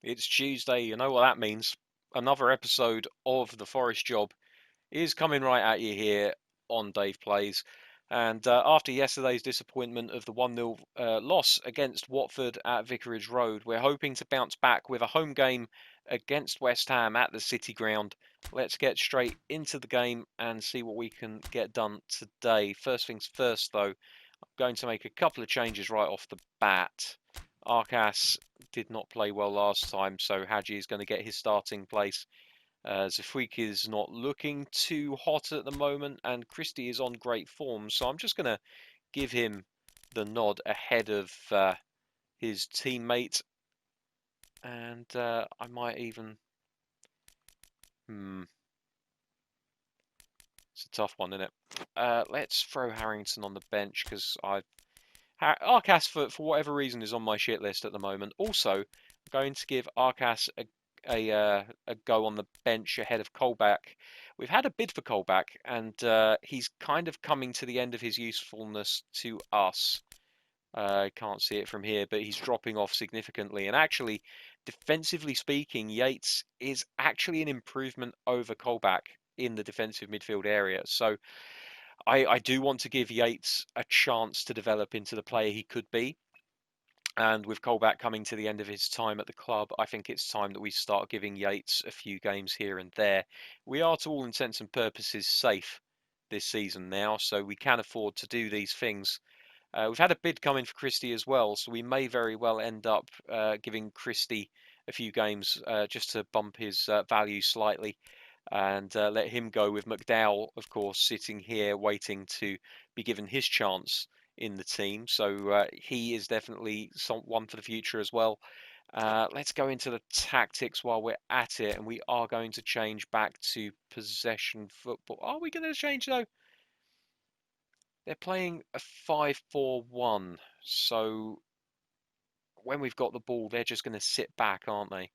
It's Tuesday, you know what that means. Another episode of The Forest Job is coming right at you here on Dave Plays. And after yesterday's disappointment of the 1-0 loss against Watford at Vicarage Road, we're hoping to bounce back with a home game against West Ham at the City Ground. Let's get straight into the game and see what we can get done today. First things first, though, I'm going to make a couple of changes right off the bat. Arcas did not play well last time, so Hadji is going to get his starting place. Zafouik is not looking too hot at the moment, and Christie is on great form, so I'm just going to give him the nod ahead of his teammate. And I might even... It's a tough one, isn't it? Let's throw Harrington on the bench, because Arcas, for whatever reason, is on my shit list at the moment. Also, I'm going to give Arcas a go on the bench ahead of Colback. We've had a bid for Colback, and he's kind of coming to the end of his usefulness to us. I can't see it from here, but he's dropping off significantly. And actually, defensively speaking, Yates is actually an improvement over Colback in the defensive midfield area. So I do want to give Yates a chance to develop into the player he could be. And with Colback coming to the end of his time at the club, I think it's time that we start giving Yates a few games here and there. We are, to all intents and purposes, safe this season now, so we can afford to do these things. We've had a bid coming for Christie as well, so we may very well end up giving Christie a few games just to bump his value slightly, and let him go with McDowell, of course, sitting here waiting to be given his chance in the team. So he is definitely one for the future as well. Let's go into the tactics while we're at it, and we are going to change back to possession football. Are we going to change though? They're playing a 5-4-1, so when we've got the ball, they're just going to sit back, aren't they?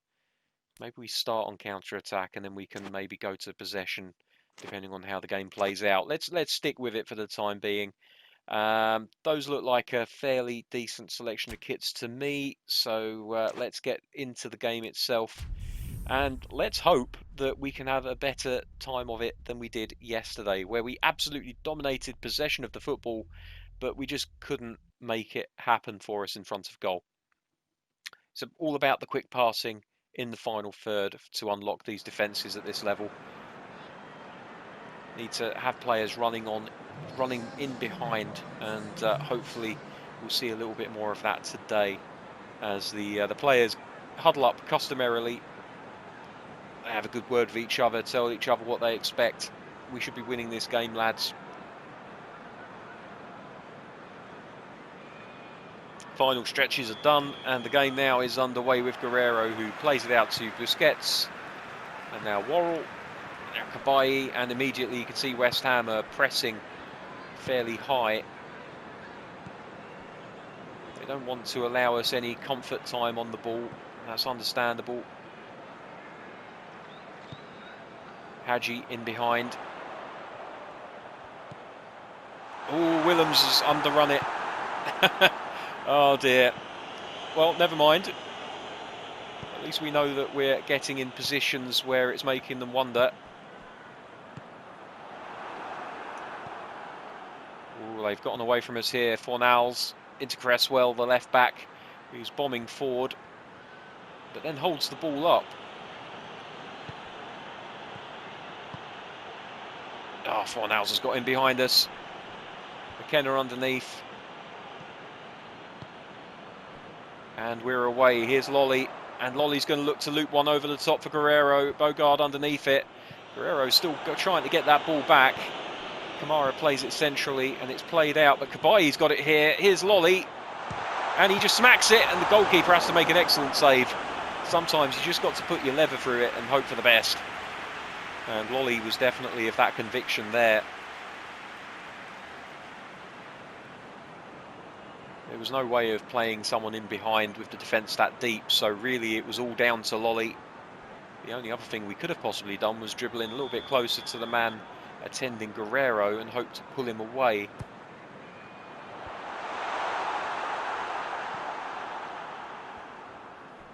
Maybe we start on counter-attack and then we can maybe go to possession depending on how the game plays out. Let's stick with it for the time being. Those look like a fairly decent selection of kits to me, so let's get into the game itself. And let's hope that we can have a better time of it than we did yesterday, where we absolutely dominated possession of the football, but we just couldn't make it happen for us in front of goal. It's all about the quick passing in the final third to unlock these defences at this level. Need to have players running in behind, and hopefully we'll see a little bit more of that today as the players huddle up customarily. They have a good word with each other, tell each other what they expect. We should be winning this game, lads. Final stretches are done, and the game now is underway with Guerrero, who plays it out to Busquets, and now Worrell, now Cabaye, and immediately you can see West Ham are pressing fairly high. They don't want to allow us any comfort time on the ball. That's understandable. Hadji in behind. Oh, Willems has underrun it. Oh dear. Well, never mind. At least we know that we're getting in positions where it's making them wonder. Oh, they've gotten away from us here. Fornals into Cresswell, the left back, who's bombing forward, but then holds the ball up. Oh, Fornals has got in behind us. McKenna underneath. And we're away. Here's Lolly. And Lolly's going to look to loop one over the top for Guerrero. Bogard underneath it. Guerrero's still trying to get that ball back. Kamara plays it centrally and it's played out. But Cabaye's got it here. Here's Lolly. And he just smacks it. And the goalkeeper has to make an excellent save. Sometimes you just got to put your lever through it and hope for the best. And Lolly was definitely of that conviction there. There was no way of playing someone in behind with the defence that deep, so really it was all down to Lolly. The only other thing we could have possibly done was dribble in a little bit closer to the man attending Guerrero and hope to pull him away.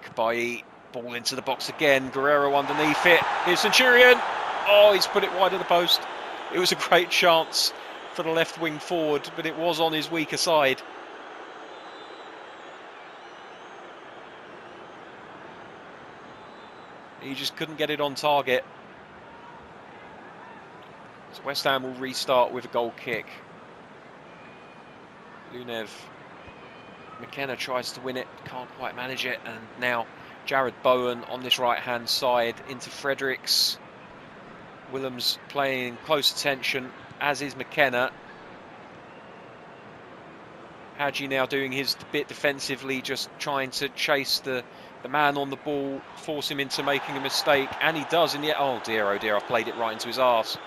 Cabaye Ball into the box again. Guerrero underneath it. Here's Centurion. Oh, he's put it wide of the post. It was a great chance for the left wing forward, but it was on his weaker side. He just couldn't get it on target. So West Ham will restart with a goal kick. Lunev. McKenna tries to win it, can't quite manage it, and now Jared Bowen on this right-hand side into Fredericks. Willems playing close attention, as is McKenna. Hadji now doing his bit defensively, just trying to chase the man on the ball, force him into making a mistake, and he does in the... Oh dear, I've played it right into his arse.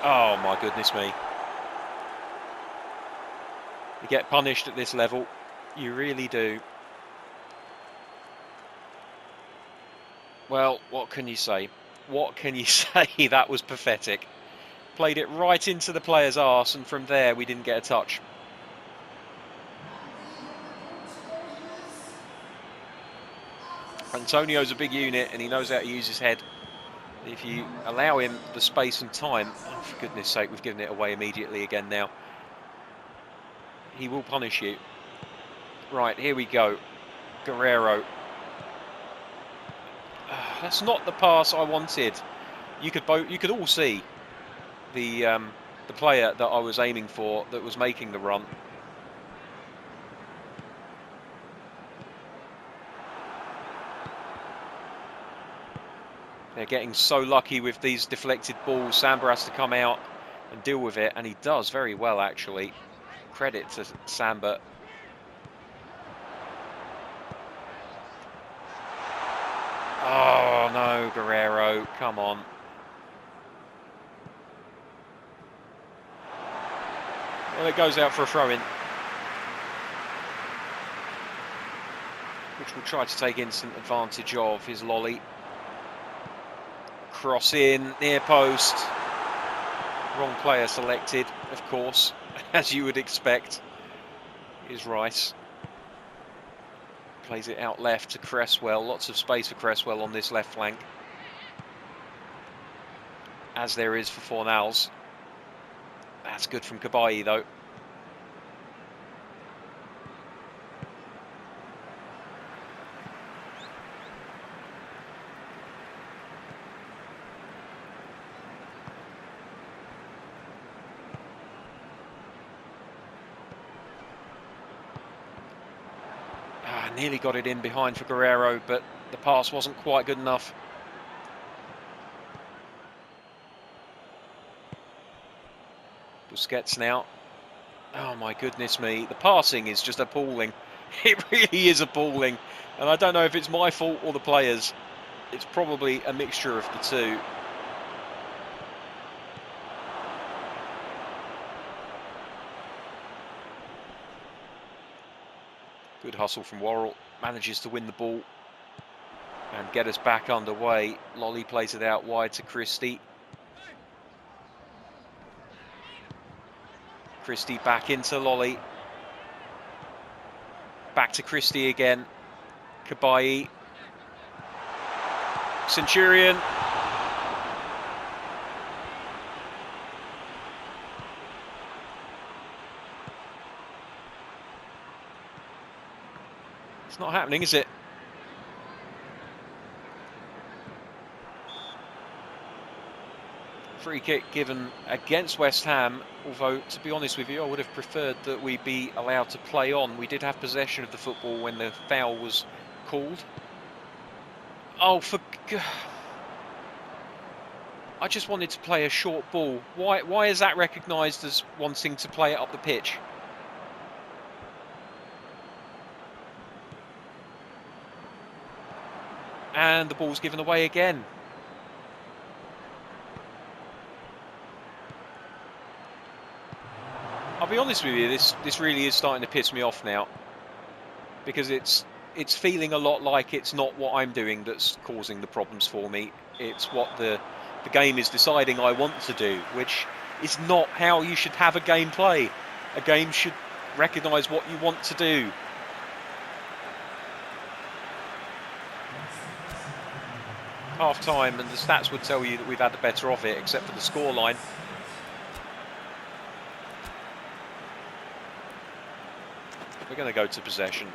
Oh my goodness me. You get punished at this level, you really do. Well, what can you say? What can you say? That was pathetic. Played it right into the player's arse, and from there we didn't get a touch. Antonio's a big unit and he knows how to use his head. If you allow him the space and time, oh, for goodness sake, we've given it away immediately again now. He will punish you. Right, here we go. Guerrero. That's not the pass I wanted. You could all see the player that I was aiming for that was making the run. They're getting so lucky with these deflected balls. Samba has to come out and deal with it, and he does very well, actually. Credit to Samba. Oh, no, Guerrero, come on. Well, it goes out for a throw-in, which we'll try to take instant advantage of. His Lolly. Cross in, near post. Wrong player selected, of course, as you would expect. Is Rice. Plays it out left to Cresswell. Lots of space for Cresswell on this left flank, as there is for Fornals. That's good from Kabayi, though. Nearly got it in behind for Guerrero, but the pass wasn't quite good enough. Busquets now. Oh my goodness me, the passing is just appalling. It really is appalling, and I don't know if it's my fault or the players. It's probably a mixture of the two. Good hustle from Worrell, manages to win the ball and get us back underway. Lolly plays it out wide to Christie. Christie back into Lolly. Back to Christie again. Kabayi. Centurion. It's not happening, is it? Free kick given against West Ham, although, to be honest with you, I would have preferred that we be allowed to play on. We did have possession of the football when the foul was called. Oh, I just wanted to play a short ball. Why is that recognised as wanting to play it up the pitch? And the ball's given away again. I'll be honest with you, this really is starting to piss me off now, because it's feeling a lot like it's not what I'm doing that's causing the problems for me. It's what the game is deciding I want to do, which is not how you should have a game play. A game should recognise what you want to do. Half time, and the stats would tell you that we've had the better of it, except for the scoreline. We're going to go to possession.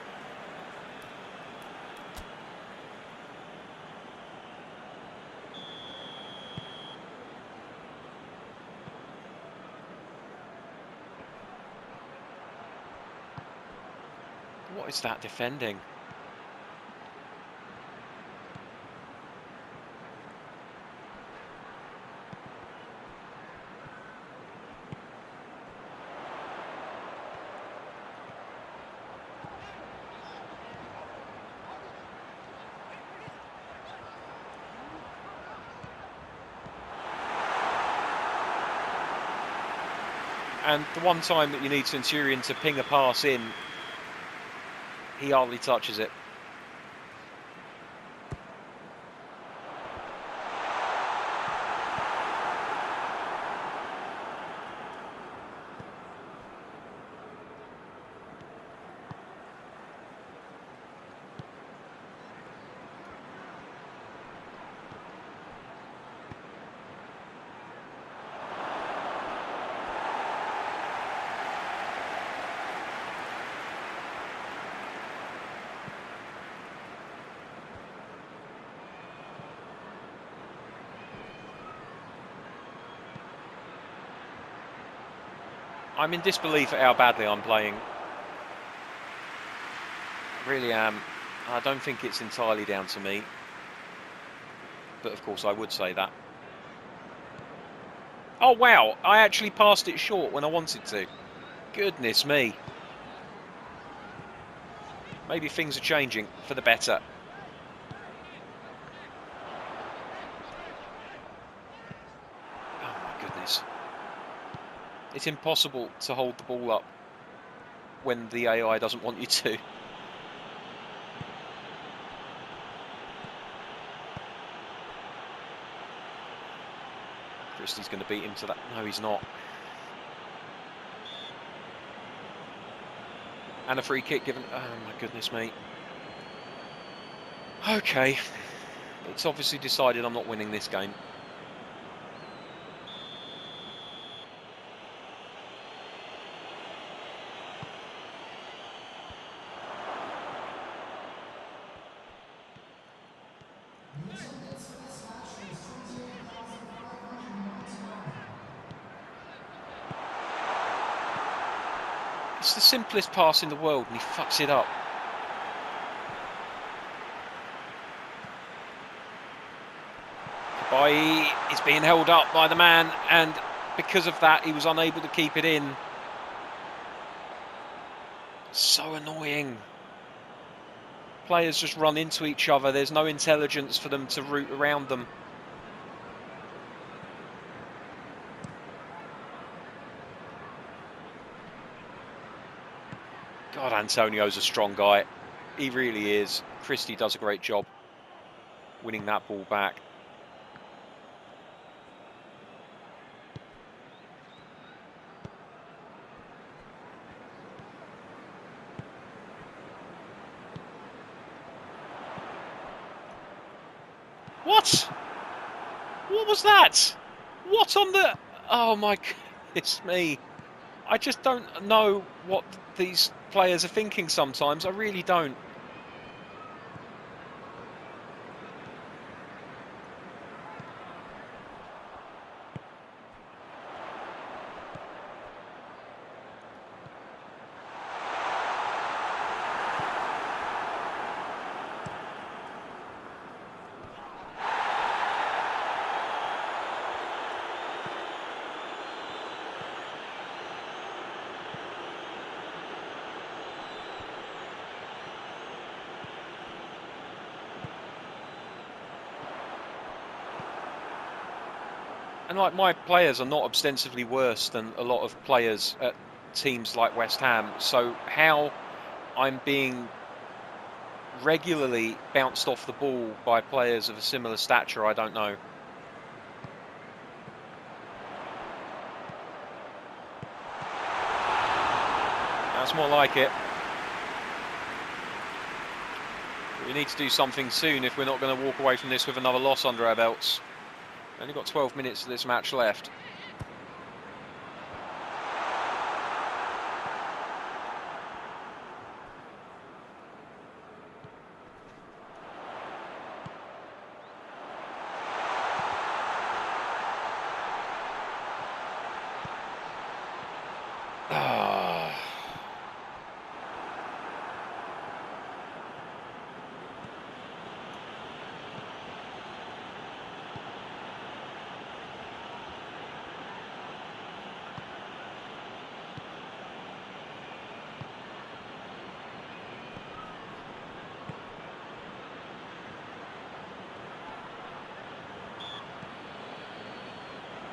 What is that defending? And the one time that you need Centurion to ping a pass in, he hardly touches it. I'm in disbelief at how badly I'm playing. I really am. I don't think it's entirely down to me. But of course I would say that. Oh wow, I actually passed it short when I wanted to. Goodness me. Maybe things are changing for the better. Oh my goodness. It's impossible to hold the ball up when the AI doesn't want you to. Christie's going to beat him to that. No, he's not. And a free kick given. Oh my goodness me. Okay. It's obviously decided I'm not winning this game. It's the simplest pass in the world and he fucks it up. He's being held up by the man, and because of that he was unable to keep it in. So annoying. Players just run into each other. There's no intelligence for them to route around them. God, Antonio's a strong guy. He really is. Christie does a great job winning that ball back. What? What was that? What on the... Oh my goodness me. I just don't know what these players are thinking sometimes. I really don't. And like, my players are not ostensibly worse than a lot of players at teams like West Ham. So how I'm being regularly bounced off the ball by players of a similar stature, I don't know. That's more like it. We need to do something soon if we're not going to walk away from this with another loss under our belts. Only got 12 minutes of this match left.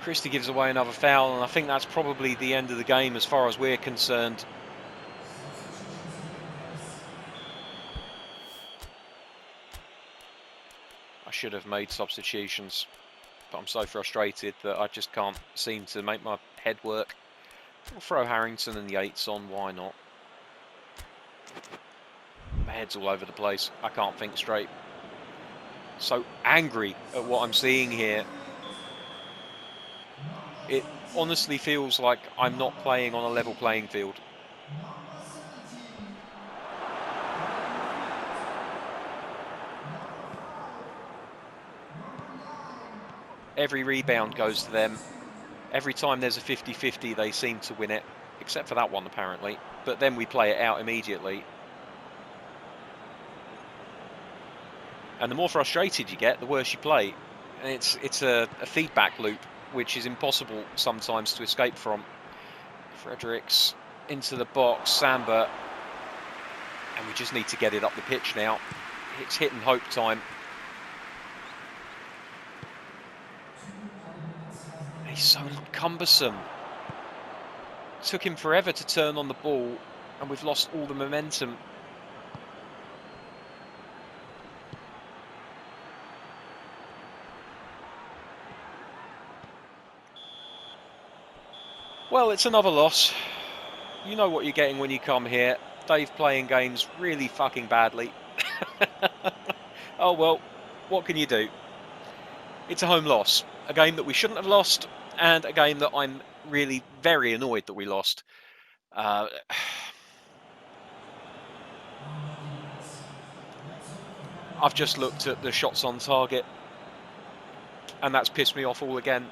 Christie gives away another foul, and I think that's probably the end of the game as far as we're concerned. I should have made substitutions, but I'm so frustrated that I just can't seem to make my head work. I'll throw Harrington and Yates on, why not? My head's all over the place. I can't think straight. So angry at what I'm seeing here. It honestly feels like I'm not playing on a level playing field. Every rebound goes to them. Every time there's a 50-50, they seem to win it, except for that one apparently. But then we play it out immediately. And the more frustrated you get, the worse you play. And it's a feedback loop, which is impossible sometimes to escape from. Fredericks into the box, Samba. And we just need to get it up the pitch now. It's hit and hope time. He's so cumbersome. It took him forever to turn on the ball, and we've lost all the momentum. Well, it's another loss. You know what you're getting when you come here. Dave playing games really fucking badly. Oh well, what can you do? It's a home loss. A game that we shouldn't have lost, and a game that I'm really very annoyed that we lost. I've just looked at the shots on target, and that's pissed me off all again.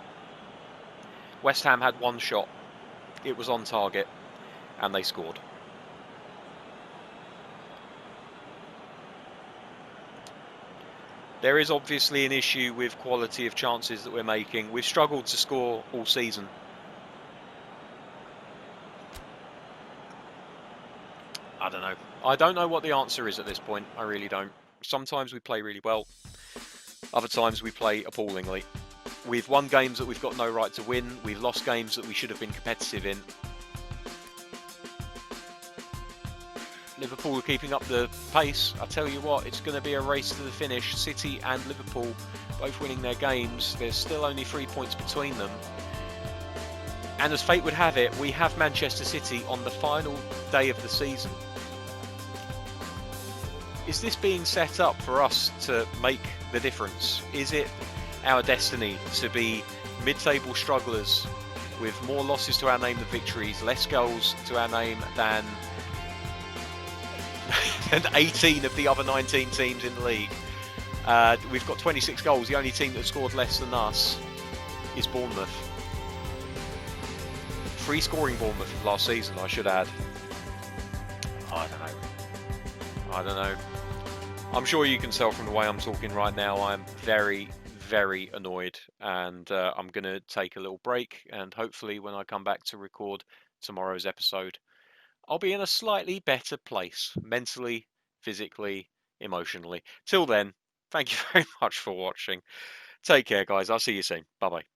West Ham had one shot. It was on target, and they scored. There is obviously an issue with quality of chances that we're making. We've struggled to score all season. I don't know. I don't know what the answer is at this point. I really don't. Sometimes we play really well. Other times we play appallingly. We've won games that we've got no right to win. We've lost games that we should have been competitive in. Liverpool are keeping up the pace. I tell you what, it's going to be a race to the finish. City and Liverpool both winning their games. There's still only 3 points between them. And as fate would have it, we have Manchester City on the final day of the season. Is this being set up for us to make the difference? Is it our destiny to be mid-table strugglers with more losses to our name than victories, less goals to our name than 18 of the other 19 teams in the league? We've got 26 goals. The only team that scored less than us is Bournemouth. Free scoring Bournemouth last season, I should add. I don't know. I'm sure you can tell from the way I'm talking right now, I'm very, very annoyed, and I'm going to take a little break, and hopefully when I come back to record tomorrow's episode, I'll be in a slightly better place, mentally, physically, emotionally. Till then, thank you very much for watching. Take care, guys. I'll see you soon. Bye-bye.